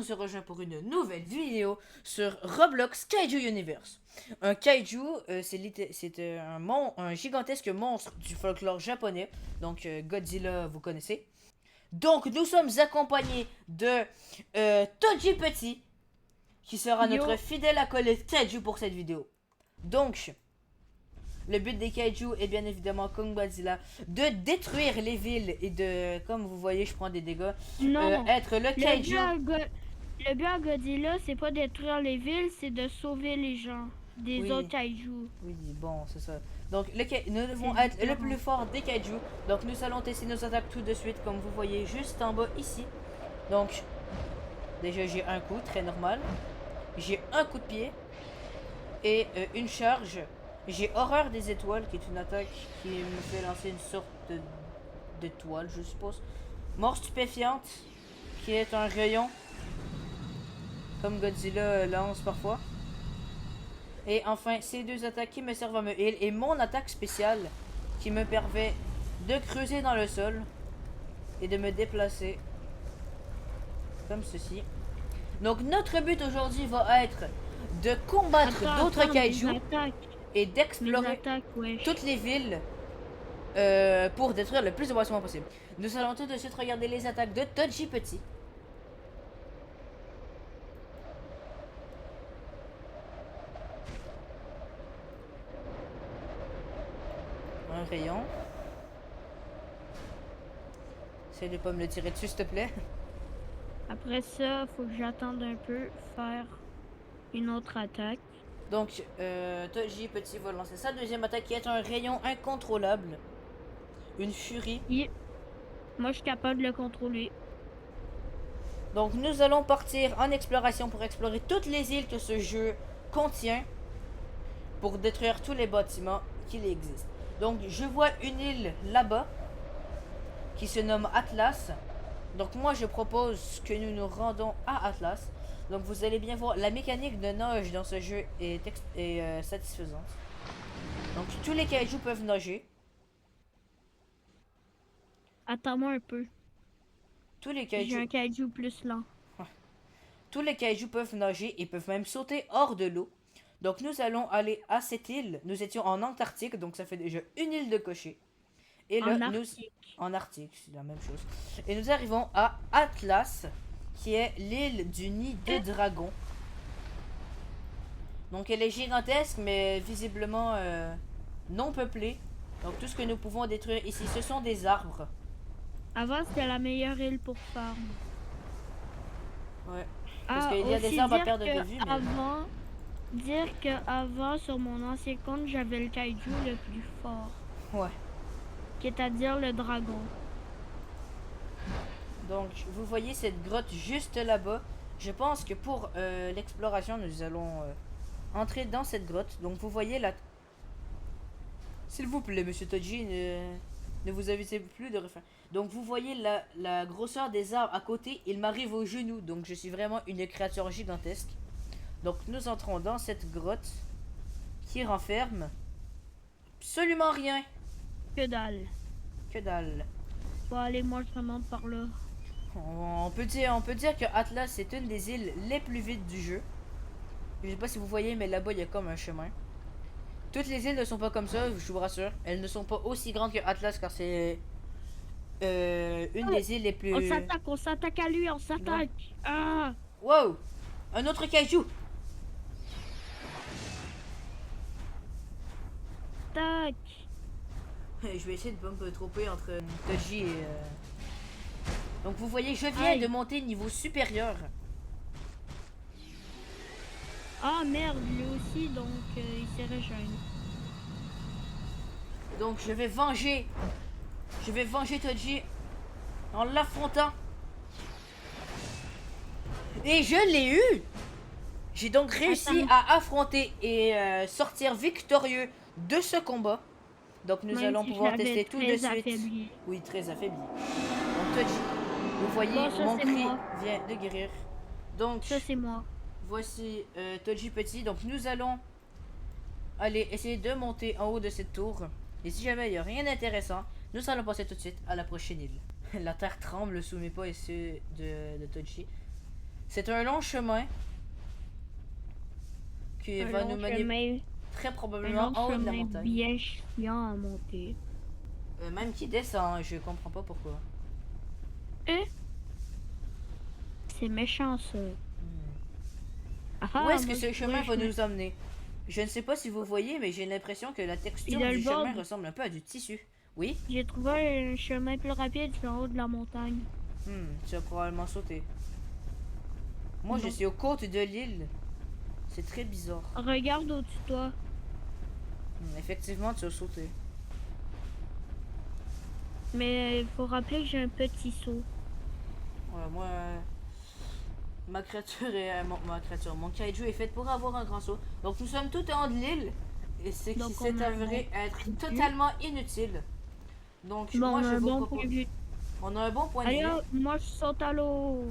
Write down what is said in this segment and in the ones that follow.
se rejoint pour une nouvelle vidéo sur Roblox Kaiju Universe. Un kaiju, c'est un gigantesque monstre du folklore japonais. Donc Godzilla, vous connaissez. Donc nous sommes accompagnés de Toji Petit, qui sera notre fidèle acolyte kaiju pour cette vidéo. Donc, le but des kaiju est bien évidemment, comme Godzilla, de détruire les villes et de, comme vous voyez, je prends des dégâts, être le kaiju. Le but à Godzilla, c'est pas détruire les villes, c'est de sauver les gens des autres kaiju. Oui, bon, c'est ça. Donc, nous devons être le plus fort des kaiju. Donc, nous allons tester nos attaques tout de suite, comme vous voyez juste en bas ici. Donc, déjà, j'ai un coup, très normal. J'ai un coup de pied et une charge. J'ai horreur des étoiles, qui est une attaque qui me fait lancer une sorte d'étoile, je suppose. Mort stupéfiante, qui est un rayon, comme Godzilla lance parfois. Et enfin, ces deux attaques qui me servent à me heal, et mon attaque spéciale, qui me permet de creuser dans le sol et de me déplacer, comme ceci. Donc notre but aujourd'hui va être de combattre d'autres kaiju et d'explorer toutes les villes pour détruire le plus de bâtiments possible. Nous allons tout de suite regarder les attaques de Toji Petit. Un rayon. Essaye de pas me le tirer dessus, s'il te plaît. Après ça, faut que j'attende un peu, faire une autre attaque. Donc, Toji Petit va lancer sa deuxième attaque qui est un rayon incontrôlable. Une furie. Moi, je suis capable de le contrôler. Donc, nous allons partir en exploration pour explorer toutes les îles que ce jeu contient. Pour détruire tous les bâtiments qui existent. Donc, je vois une île là-bas qui se nomme Atlas. Donc, moi, je propose que nous nous rendons à Atlas. Donc, vous allez bien voir, la mécanique de nage dans ce jeu est satisfaisante. Donc, tous les kaiju peuvent nager. Attends-moi un peu. Tous les kaiju... J'ai un kaiju plus lent. Tous les kaiju peuvent nager et peuvent même sauter hors de l'eau. Donc, nous allons aller à cette île. Nous étions en Antarctique, donc ça fait déjà une île de cocher. Et là, en Arctique, c'est la même chose. Et nous arrivons à Atlas, qui est l'île du nid de dragon. Donc elle est gigantesque, mais visiblement non peuplée. Donc tout ce que nous pouvons détruire ici, ce sont des arbres. Avant, c'était la meilleure île pour farm. Ouais. Parce qu'il y a des arbres à perdre de vue. Mais... dire qu'avant, sur mon ancien compte, j'avais le kaiju le plus fort. Ouais. Qui est à dire le dragon. Donc, vous voyez cette grotte juste là-bas. Je pense que pour l'exploration, nous allons entrer dans cette grotte. Donc, vous voyez la... S'il vous plaît, monsieur Toji, ne vous avisez plus de refaire. Donc, vous voyez la grosseur des arbres à côté. Il m'arrive aux genoux. Donc, je suis vraiment une créature gigantesque. Donc, nous entrons dans cette grotte qui renferme absolument rien. Que dalle. Que dalle. Bon, allez, moi, je remonte par là. On peut dire que Atlas est une des îles les plus vides du jeu. Je sais pas si vous voyez, mais là-bas, il y a comme un chemin. Toutes les îles ne sont pas comme ça, je vous rassure. Elles ne sont pas aussi grandes que Atlas, car c'est une des îles les plus... On s'attaque à lui, on s'attaque. Ah! Wow! Un autre kaiju! Tac! Je vais essayer de pas me tromper entre Toji et... Donc vous voyez, je viens de monter niveau supérieur. Ah merde, lui aussi, donc il s'est rejoint. Donc je vais venger Toji en l'affrontant. Et je l'ai eu! J'ai donc réussi à affronter et sortir victorieux de ce combat. Donc nous allons pouvoir tester tout de suite. Oui, très affaibli. Donc Toji, vous voyez, mon cri vient de guérir. Donc ça c'est moi. Voici Toji Petit. Donc nous allons aller essayer de monter en haut de cette tour. Et si jamais il n'y a rien d'intéressant, nous allons passer tout de suite à la prochaine île. La terre tremble sous mes pas et ceux de Toji. C'est un long chemin qui va nous mener très probablement en haut de la montagne. Bien chiant à monter. Même qui descend, je comprends pas pourquoi. C'est méchant ça. Où est-ce que ce chemin va nous emmener? Je ne sais pas si vous voyez, mais j'ai l'impression que la texture du chemin ressemble un peu à du tissu. Oui? J'ai trouvé un chemin plus rapide en haut de la montagne. Tu vas probablement sauter. Moi, je suis aux côtes de l'île. C'est très bizarre. Regarde au-dessus de toi. Effectivement, tu vas sauter. Mais il faut rappeler que j'ai un petit saut. Ouais, moi... mon kaiju est fait pour avoir un grand saut. Donc nous sommes tout en haut de l'île. Et c'est qui s'est avéré être totalement inutile. Donc moi je vous propose... On a un bon point de vue. Allez, moi je saute à l'eau.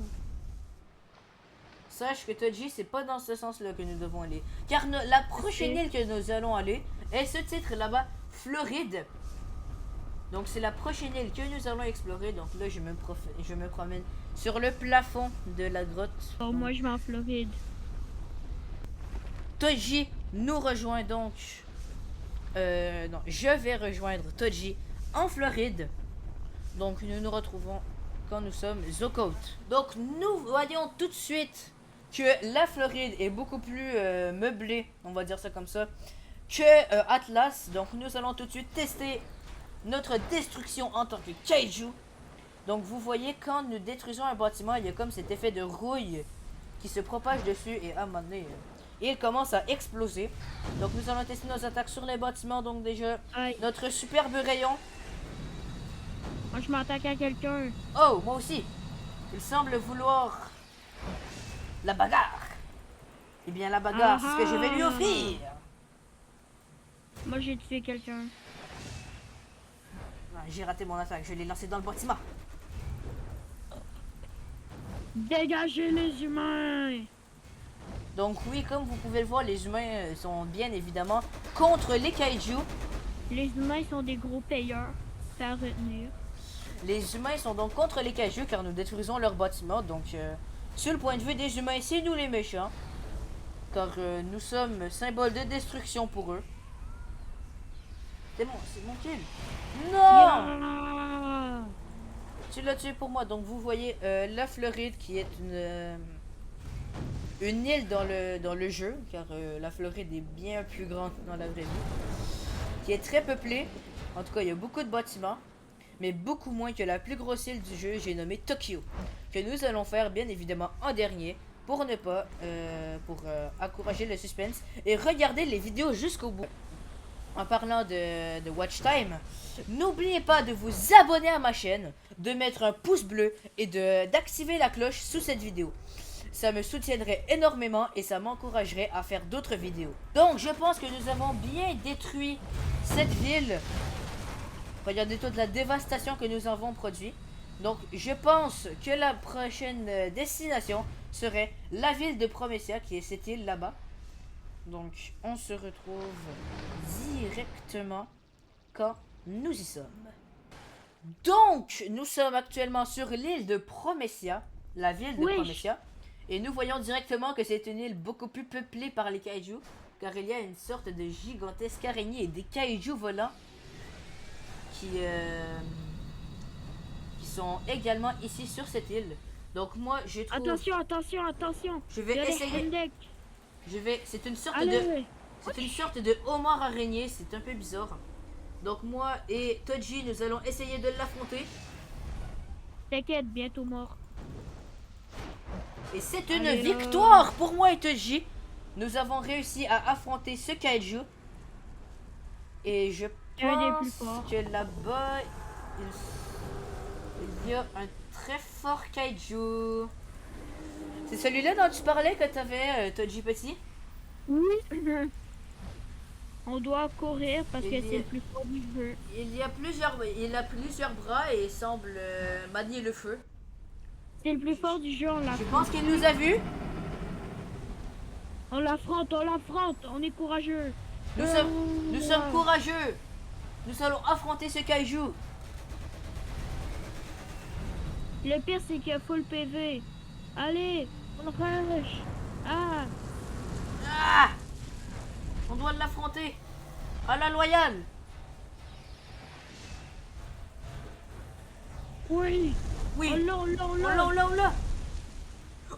Sache que Toji, c'est pas dans ce sens-là que nous devons aller. Car la prochaine île que nous allons aller est ce titre là-bas, Floride. Donc c'est la prochaine île que nous allons explorer. Donc là je me promène sur le plafond de la grotte. Oh, moi je vais en Floride. Toji nous rejoint donc. Non, je vais rejoindre Toji en Floride. Donc nous nous retrouvons quand nous sommes aux côtes. Donc nous voyons tout de suite que la Floride est beaucoup plus meublée, on va dire ça comme ça, que Atlas. Donc nous allons tout de suite tester notre destruction en tant que kaiju. Donc vous voyez, quand nous détruisons un bâtiment, il y a comme cet effet de rouille qui se propage dessus et à un moment donné, il commence à exploser. Donc nous allons tester nos attaques sur les bâtiments. Donc déjà, notre superbe rayon. Moi je m'attaque à quelqu'un. Oh, moi aussi. Il semble vouloir la bagarre. Eh bien la bagarre, c'est ce que je vais lui offrir. Moi j'ai tué quelqu'un. J'ai raté mon attaque, je l'ai lancé dans le bâtiment. Dégagez les humains! Donc oui, comme vous pouvez le voir, les humains sont bien évidemment contre les kaiju. Les humains sont des gros payeurs, c'est à retenir. Les humains sont donc contre les kaiju car nous détruisons leur bâtiment. Donc sur le point de vue des humains, c'est nous les méchants. Car nous sommes symbole de destruction pour eux. C'est mon kill. Non! Yeah! Tu l'as tué pour moi. Donc vous voyez la Floride qui est une île dans le jeu. Car la Floride est bien plus grande dans la vraie vie. Qui est très peuplée. En tout cas, il y a beaucoup de bâtiments. Mais beaucoup moins que la plus grosse île du jeu, j'ai nommé Tokyo. Que nous allons faire bien évidemment en dernier. Pour ne pas... pour encourager le suspense. Et regarder les vidéos jusqu'au bout. En parlant de watch time, n'oubliez pas de vous abonner à ma chaîne, de mettre un pouce bleu et d'activer la cloche sous cette vidéo. Ça me soutiendrait énormément et ça m'encouragerait à faire d'autres vidéos. Donc je pense que nous avons bien détruit cette ville. Regardez toute la dévastation que nous avons produit. Donc je pense que la prochaine destination serait la ville de Promessia, qui est cette île là-bas. Donc, on se retrouve directement quand nous y sommes. Donc, nous sommes actuellement sur l'île de Promessia, la ville de Promessia. Et nous voyons directement que c'est une île beaucoup plus peuplée par les kaiju. Car il y a une sorte de gigantesque araignée et des kaiju volants qui sont également ici sur cette île. Donc moi, je trouve... Attention. Je vais essayer... c'est une sorte de homard araignée, c'est un peu bizarre. Donc moi et Toji, nous allons essayer de l'affronter. T'inquiète, bientôt mort. Et c'est une victoire pour moi et Toji. Nous avons réussi à affronter ce kaiju. Et je pense que là-bas, il y a un très fort kaiju. C'est celui-là dont tu parlais que t'avais, Toji Petit? Oui. On doit courir parce que c'est le plus fort du jeu. Il a plusieurs bras et semble manier le feu. C'est le plus fort du jeu, on l'affronte. Je pense qu'il nous a vus. On l'affronte, on est courageux. Nous sommes courageux. Nous allons affronter ce kaiju. Le pire, c'est qu'il y a full PV. Allez, On le rush. Ah, Ah! On doit l'affronter. À la loyale. oui. Oui. Oh là, oh là, oh On là. l'a, on l'a, on l'a.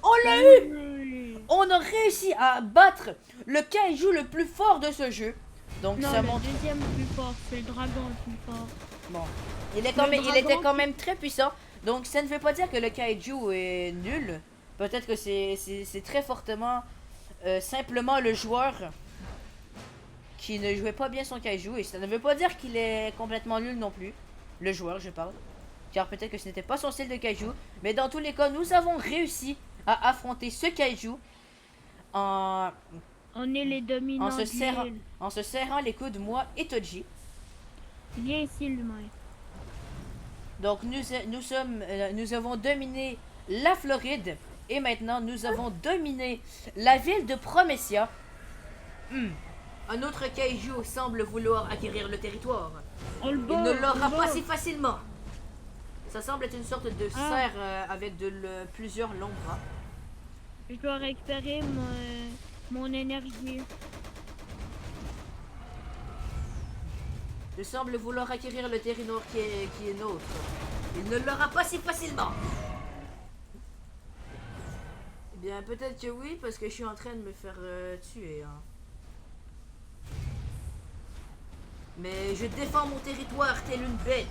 On l'a eu! Oui. On a réussi à battre le kaiju le plus fort de ce jeu. Donc Non, ça le montre... deuxième plus fort, c'est le dragon le plus fort. Bon. Il était dragon quand qui- même très puissant. Donc ça ne veut pas dire que le kaiju est nul. Peut-être que c'est très fortement... simplement le joueur qui ne jouait pas bien son kaiju. Et ça ne veut pas dire qu'il est complètement nul non plus. Le joueur, je parle. Car peut-être que ce n'était pas son style de kaiju. Mais dans tous les cas, nous avons réussi à affronter ce kaiju en, On est les dominants en, se de serrant, l'île. en se serrant les coudes, moi et Toji. Viens ici, l'humain. Donc nous avons dominé la Floride. Et maintenant, nous avons dominé la ville de Promessia. Un autre kaiju semble vouloir acquérir le territoire. On le bat. Il ne on le l'aura bat. pas si facilement. Ça semble être une sorte de Ah. cerf avec plusieurs longs bras. Je dois récupérer mon énergie. Il semble vouloir acquérir le territoire qui est nôtre. Il ne l'aura pas si facilement. Eh bien, peut-être que oui, parce que je suis en train de me faire tuer. Hein. Mais je défends mon territoire tel une bête.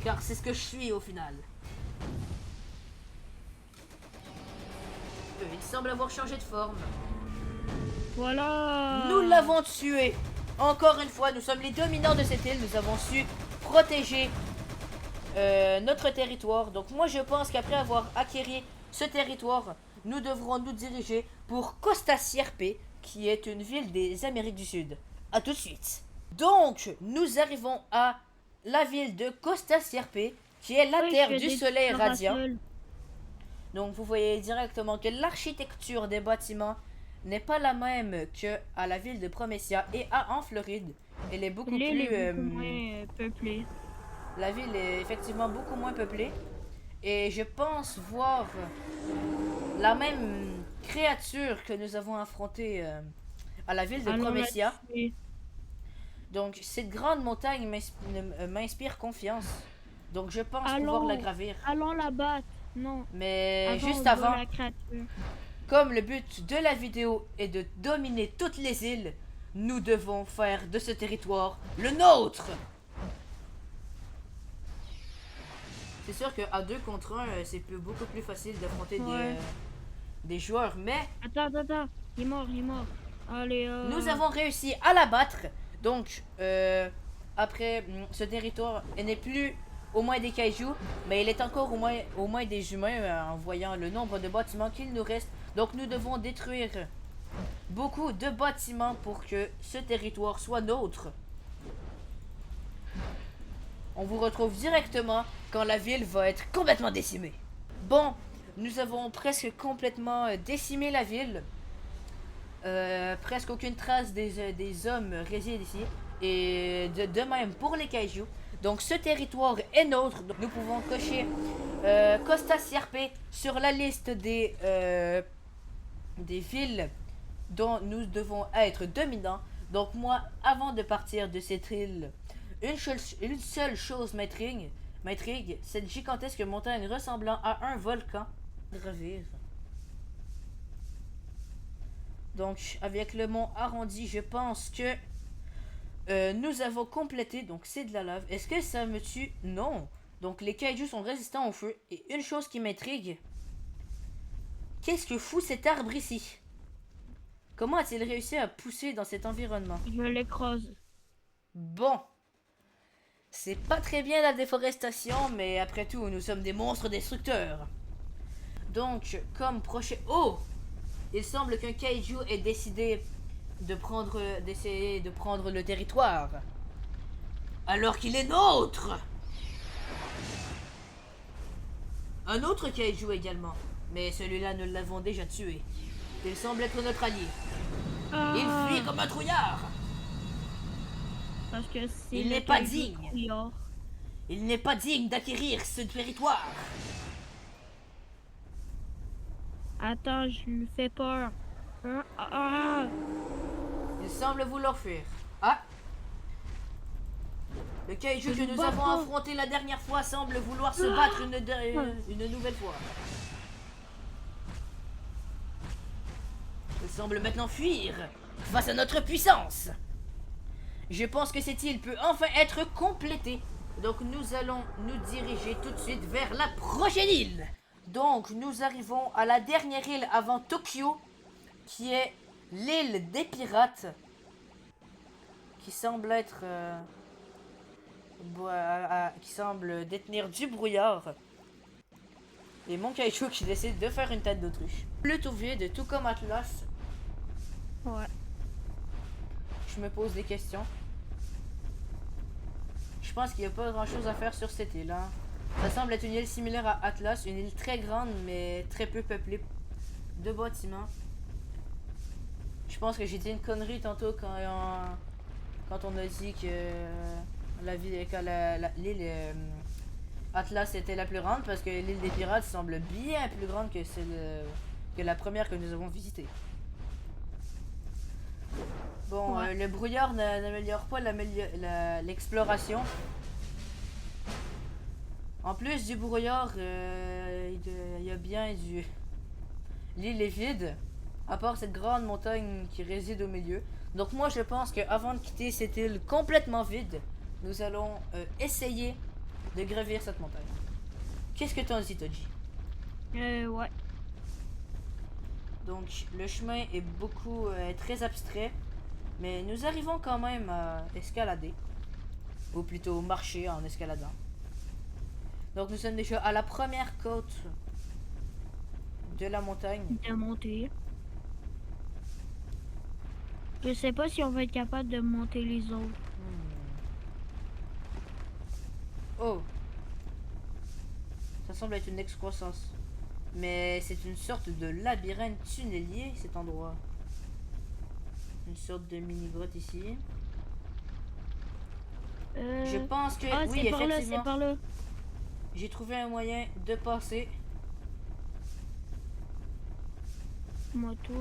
Car c'est ce que je suis au final. Il semble avoir changé de forme. Voilà. Nous l'avons tué. Encore une fois, nous sommes les dominants de cette île. Nous avons su protéger notre territoire. Donc moi, je pense qu'après avoir acquis ce territoire, nous devrons nous diriger pour Costa Sierpe, qui est une ville des Amériques du Sud. A tout de suite. Donc, nous arrivons à la ville de Costa Sierpe, qui est la Oui, terre je fais du des soleil petits radiant. parasols. Donc vous voyez directement que l'architecture des bâtiments n'est pas la même que à la ville de Promessia et en Floride. Elle est beaucoup L'île plus... est beaucoup moins peuplée. La ville est effectivement beaucoup moins peuplée. Et je pense voir la même créature que nous avons affrontée à la ville de Allons la Promessia. tuer. Donc cette grande montagne m'inspire confiance. Donc je pense Allons. pouvoir la gravir. Allons la battre. Non. Mais Avant, juste on bat avant... la créature. Comme le but de la vidéo est de dominer toutes les îles, nous devons faire de ce territoire le nôtre. C'est sûr qu'à 2 contre 1, c'est beaucoup plus facile d'affronter Ouais. des joueurs, mais Attends, attends. Il est mort, il est mort. Allez, nous avons réussi à l'abattre. Donc, après, ce territoire n'est plus au moins des kaijus, mais il est encore au moins des humains en voyant le nombre de bâtiments qu'il nous reste. Donc, nous devons détruire beaucoup de bâtiments pour que ce territoire soit nôtre. On vous retrouve directement quand la ville va être complètement décimée. Bon, nous avons presque complètement décimé la ville. Presque aucune trace des hommes réside ici. Et de même pour les kaijus. Donc ce territoire est nôtre. Donc, nous pouvons cocher Costa Sierpe sur la liste des villes dont nous devons être dominants. Donc moi, avant de partir de cette île, une seule chose m'intrigue, cette gigantesque montagne ressemblant à un volcan. Gravir. Donc avec le mont arrondi, je pense que nous avons complété. Donc c'est de la lave. Est-ce que ça me tue? Non. Donc les kaijus sont résistants au feu. Et une chose qui m'intrigue, qu'est-ce que fout cet arbre ici? Comment a-t-il réussi à pousser dans cet environnement? je l'écrase. Bon. C'est pas très bien la déforestation, mais après tout, nous sommes des monstres destructeurs. Donc, comme prochain... Oh! Il semble qu'un kaiju ait décidé d'essayer de prendre le territoire. Alors qu'il est nôtre! Un autre kaiju également. Mais celui-là, nous l'avons déjà tué. Il semble être notre allié. Ah, Il fuit comme un trouillard. parce que c'est Il le n'est pas kaiju digne. trouillard. Il n'est pas digne d'acquérir ce territoire. Attends, je lui fais peur. Ah! Il semble vouloir fuir. Ah! Le kaiju Je que me nous bats avons pas. affronté la dernière fois semble vouloir se battre une nouvelle fois. Il semble maintenant fuir face à notre puissance. Je pense que cette île peut enfin être complétée. Donc nous allons nous diriger tout de suite vers la prochaine île. Donc nous arrivons à la dernière île avant Tokyo, qui est l'île des pirates, qui semble être... qui semble détenir du brouillard. Et mon kaiju qui décide de faire une tête d'autruche. Plutôt vide, tout comme Atlas. Ouais. Je me pose des questions. Je pense qu'il n'y a pas grand chose à faire sur cette île. Hein. Ça semble être une île similaire à Atlas, une île très grande mais très peu peuplée de bâtiments. Je pense que j'ai dit une connerie tantôt quand on a dit que l'île Atlas était la plus grande, parce que l'île des pirates semble bien plus grande que que la première que nous avons visitée. Bon, Ouais. le brouillard n'améliore pas l'exploration. En plus du brouillard, il y a bien du... L'île est vide, à part cette grande montagne qui réside au milieu. Donc moi je pense qu'avant de quitter cette île complètement vide, nous allons essayer de gravir cette montagne. Qu'est-ce que t'en dis, Toji? Ouais. Donc le chemin est très abstrait, mais nous arrivons quand même à escalader, ou plutôt marcher en escaladant. Donc nous sommes déjà à la première côte de la montagne. De monter. Je sais pas si on va être capable de monter les autres. Oh, ça semble être une excroissance, mais c'est une sorte de labyrinthe tunnelier cet endroit. Une sorte de mini-grotte ici. Je pense que Ah, oui, c'est par là, effectivement, c'est par là. j'ai trouvé un moyen de passer. Moto.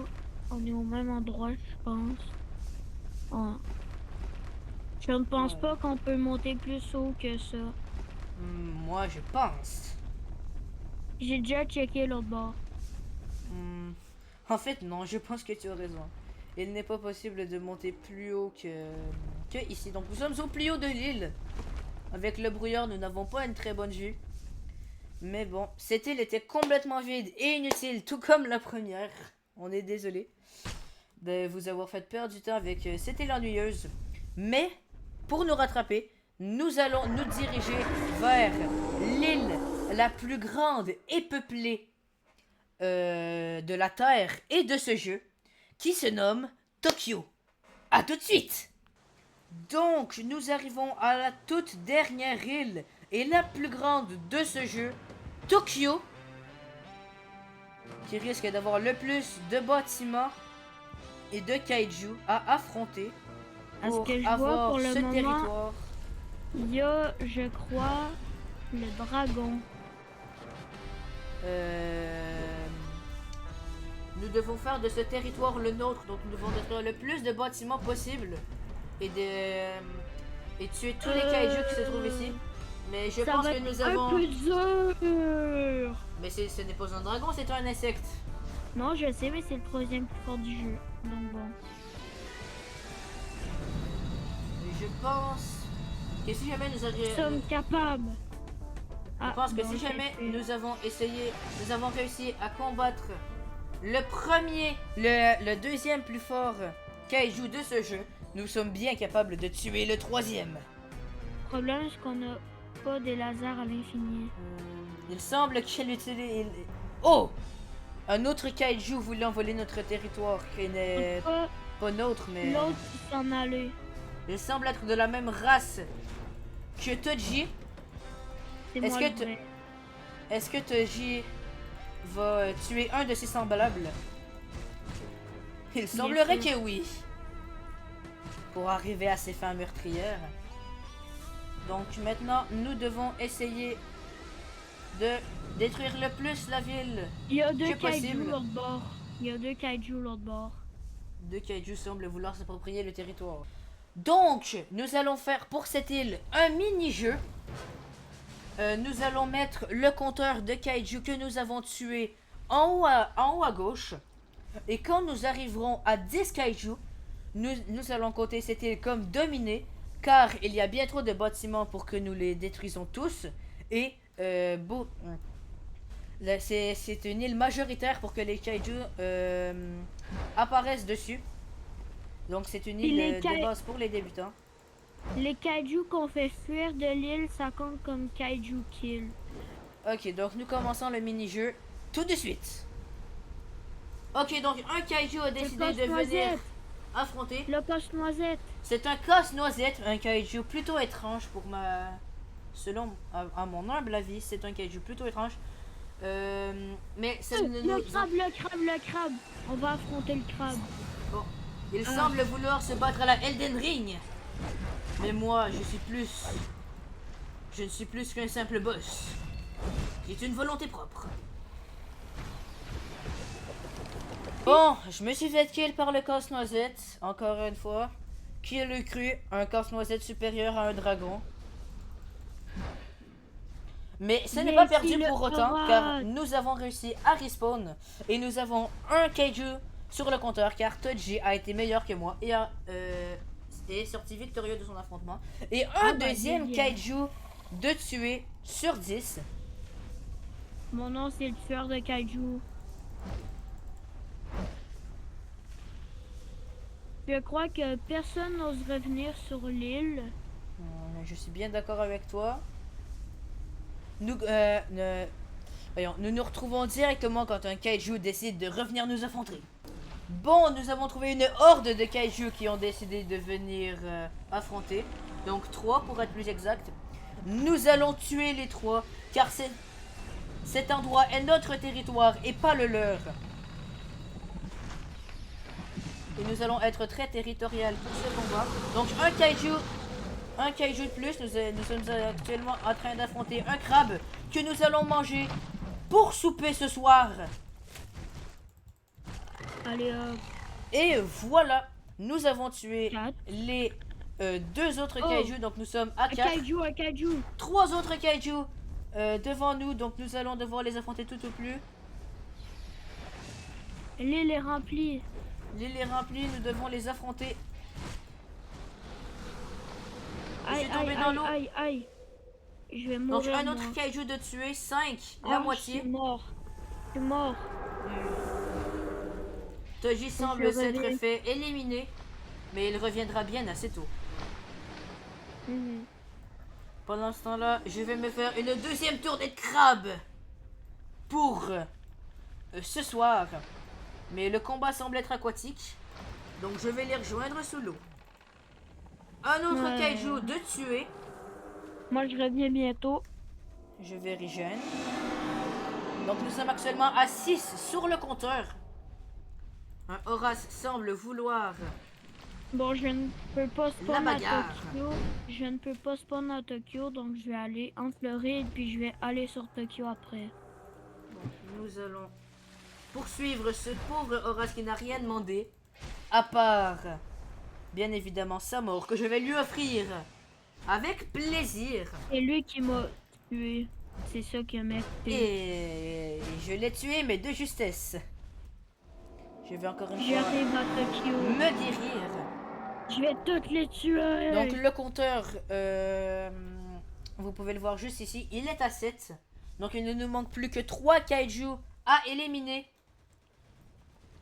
On est au même endroit, je pense. Ah. Je ne pense Ouais. pas qu'on peut monter plus haut que ça. Moi, je pense. J'ai déjà checké l'autre bord. En fait, non, je pense que tu as raison. Il n'est pas possible de monter plus haut que ici. Donc nous sommes au plus haut de l'île. Avec le brouillard, nous n'avons pas une très bonne vue. Mais bon, cette île était complètement vide et inutile, tout comme la première. On est désolé de vous avoir fait perdre du temps avec cette île ennuyeuse. Mais, pour nous rattraper, nous allons nous diriger vers l'île la plus grande et peuplée de la Terre et de ce jeu, qui se nomme Tokyo. A tout de suite! Donc, nous arrivons à la toute dernière île et la plus grande de ce jeu, Tokyo, qui risque d'avoir le plus de bâtiments et de kaiju à affronter À ce pour que je vois avoir pour le ce moment, territoire. il y a, je crois, le dragon. Nous devons faire de ce territoire le nôtre, donc nous devons détruire le plus de bâtiments possible et tuer tous les kaiju qui se trouvent ici. Mais je Ça pense va que être nous un avons... peu dur. Mais ce n'est pas un dragon, c'est un insecte. Non, je sais, mais c'est le troisième plus fort du jeu. Donc bon. Et je pense que si jamais nous Nous avions... sommes capables. Je pense que bon, si j'ai jamais fait. nous avons réussi à combattre le deuxième plus fort kaiju de ce jeu, nous sommes bien capables de tuer le troisième. Le problème, c'est qu'on n'a pas des lasers à l'infini. Il semble qu'elle utilise... Oh! Un autre kaiju voulant voler notre territoire, qui n'est pas nôtre, mais... L'autre qui s'en allait. Il semble être de la même race que Toji. C'est Est-ce moi que le tu- vrai. Est-ce que Toji va tuer un de ses semblables? Il semblerait sûr. que oui. Pour arriver à ses fins meurtrières. Donc maintenant, nous devons essayer de détruire le plus la ville Il y a deux que kaiju possible. l'autre bord. Il y a deux kaiju l'autre bord. Deux kaiju semblent vouloir s'approprier le territoire. Donc, nous allons faire pour cette île un mini-jeu. Nous allons mettre le compteur de kaiju que nous avons tué en haut à gauche. Et quand nous arriverons à 10 kaiju, nous allons compter cette île comme dominée. Car il y a bien trop de bâtiments pour que nous les détruisons tous. Et c'est une île majoritaire pour que les kaiju apparaissent dessus. Donc c'est une île de base pour les débutants. Les kaiju qu'on fait fuir de l'île, ça compte comme kaiju kill. Ok, donc nous commençons le mini-jeu tout de suite. Ok, donc un kaiju a décidé de venir affronter. Le casse-noisette. C'est un casse-noisette, un kaiju plutôt étrange pour selon à mon humble avis, c'est un kaiju plutôt étrange. Mais ça ne nous... Le crabe. On va affronter le crabe. Bon, il semble vouloir se battre à la Elden Ring. Mais moi, je ne suis plus qu'un simple boss. J'ai une volonté propre. Bon, je me suis fait kill par le casse-noisette, encore une fois. Qui l'eût cru, un casse-noisette supérieur à un dragon. Mais ce n'est pas perdu pour autant, car nous avons réussi à respawn. Et nous avons un kaiju sur le compteur, car Toji a été meilleur que moi et est sorti victorieux de son affrontement. Et un deuxième kaiju de tuer sur 10. Mon nom c'est le tueur de kaiju. Je crois que personne n'ose revenir sur l'île. Je suis bien d'accord avec toi. Nous nous retrouvons directement quand un kaiju décide de revenir nous affronter. Bon, nous avons trouvé une horde de kaiju qui ont décidé de venir affronter. Donc 3 pour être plus exact. Nous allons tuer les 3 car cet endroit est notre territoire et pas le leur. Et nous allons être très territorial pour ce combat. Donc un kaiju de plus. Nous sommes actuellement en train d'affronter un crabe que nous allons manger pour souper ce soir. Allez hop. Et voilà, nous avons tué les 2 autres kaiju. Donc nous sommes à 4. Un kaiju. 3 autres kaiju devant nous. Donc nous allons devoir les affronter tout au plus. L'île est remplie. L'île est remplie, nous devons les affronter. Aïe. Je vais mourir. Donc un autre kaiju de tuer, 5, la moitié. Je suis mort. Toji semble s'être fait éliminer, mais il reviendra bien assez tôt. Pendant ce temps-là, je vais me faire une deuxième tournée de crabe pour ce soir. Mais le combat semble être aquatique, donc je vais les rejoindre sous l'eau. Un autre kaiju de tuer. Moi je reviens bientôt. Je vais rejoindre. Donc nous sommes actuellement à 6 sur le compteur. Un Horace semble vouloir... Bon, je ne peux pas spawn à Tokyo. Je ne peux pas spawn à Tokyo, donc je vais aller en Floride, puis je vais aller sur Tokyo après. Bon, nous allons poursuivre ce pauvre Horace qui n'a rien demandé, à part, bien évidemment, sa mort, que je vais lui offrir avec plaisir. C'est lui qui m'a tué. C'est ça qui m'a tué. Et je l'ai tué, mais de justesse. Je vais encore une fois j'arrive à Tokyo. Me guérir. Je vais toutes les tuer. Donc le compteur, vous pouvez le voir juste ici, il est à 7. Donc il ne nous manque plus que 3 kaiju à éliminer.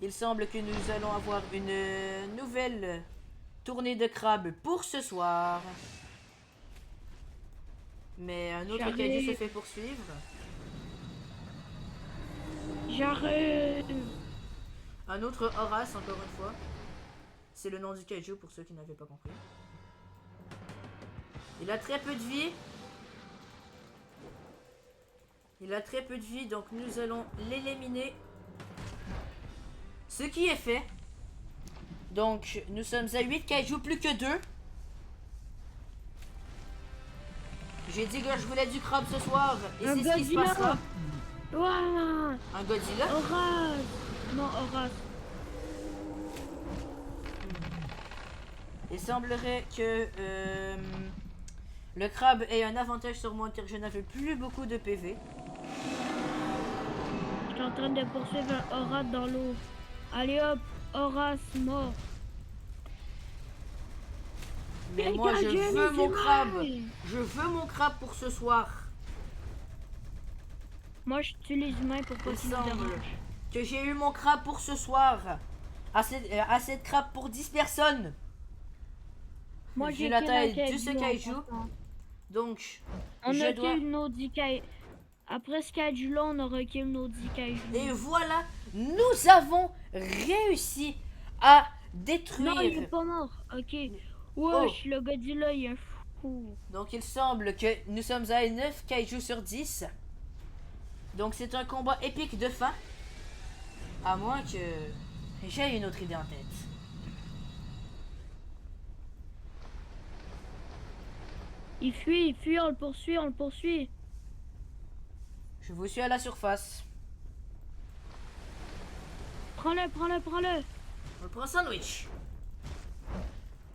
Il semble que nous allons avoir une nouvelle tournée de crabes pour ce soir. Mais un autre kaiju se fait poursuivre. J'arrive. Un autre Horace, encore une fois. C'est le nom du kaiju pour ceux qui n'avaient pas compris. Il a très peu de vie. Donc nous allons l'éliminer. Ce qui est fait. Donc nous sommes à 8 kaiju plus que 2. J'ai dit que je voulais du crabe ce soir. Et Un c'est ce qui se passera. Ouah. Un Godzilla? Horace. Non, Horace. Il semblerait que le crabe ait un avantage sur moi car je n'avais plus beaucoup de PV. Je suis en train de poursuivre un Horace dans l'eau. Allez hop, Horace mort. Mais moi je veux mon crabe. Je veux mon crabe pour ce soir. Moi je tue les humains pour pas Il qu'ils nous semble dérangent. que j'ai eu mon crabe pour ce soir. Assez de crabe pour 10 personnes. Moi Vu j'ai la kill taille un de kaiju ce en kaiju. passant. Donc, On je a dois... kill nos 10 kaiju. Après ce kaiju là, on aura kill nos 10 kaiju. Et voilà, nous avons réussi à détruire... Non, il est pas mort. Ok. Wesh, le Godzilla, il est fou. Donc il semble que nous sommes à 9 kaiju sur 10. Donc c'est un combat épique de fin. À moins que j'ai une autre idée en tête. Il fuit, on le poursuit, on le poursuit. Je vous suis à la surface. Prends-le, prends-le, prends-le. On le prend sandwich.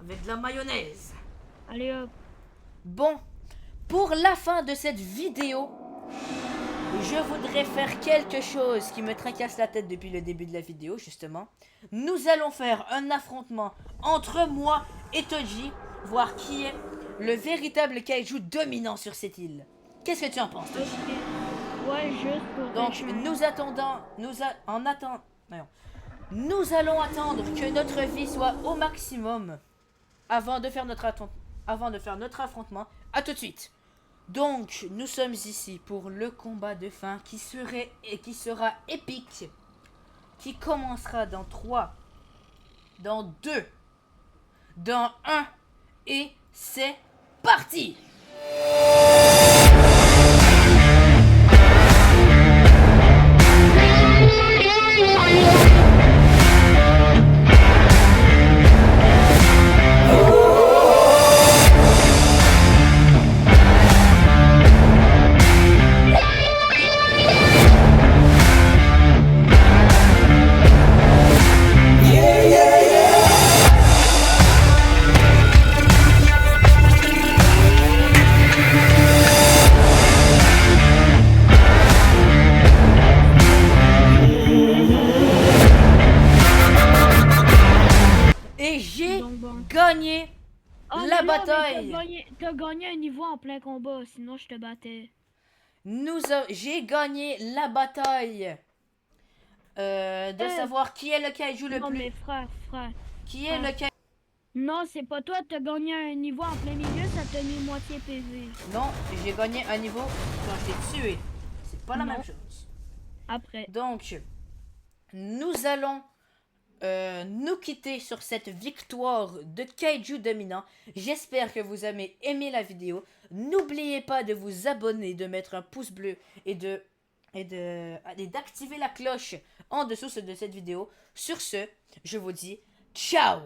Avec de la mayonnaise. Allez hop. Bon, pour la fin de cette vidéo, je voudrais faire quelque chose qui me tracasse la tête depuis le début de la vidéo, justement. Nous allons faire un affrontement entre moi et Toji, voir qui est le véritable kaiju dominant sur cette île. Qu'est-ce que tu en penses, Toji? Ok. Ouais, juste pour... Donc, nous allons attendre que notre vie soit au maximum avant de faire notre affrontement. À tout de suite. Donc, nous sommes ici pour le combat de fin qui sera épique, qui commencera dans 3, dans 2, dans 1, et c'est parti! Et j'ai gagné la bataille. T'as gagné un niveau en plein combat, sinon je te battais. J'ai gagné la bataille de savoir qui est le kaiju le non, plus... mais frère. Qui est le kaiju... Non, c'est pas toi, t'as gagné un niveau en plein milieu, ça t'a mis moitié PV. Non, j'ai gagné un niveau quand je t'ai tué. C'est pas la Non. même chose. Après. Donc, nous allons nous quitter sur cette victoire de kaiju dominant. J'espère que vous avez aimé la vidéo. N'oubliez pas de vous abonner, de mettre un pouce bleu et d'activer la cloche en dessous de cette vidéo. Sur ce, je vous dis ciao!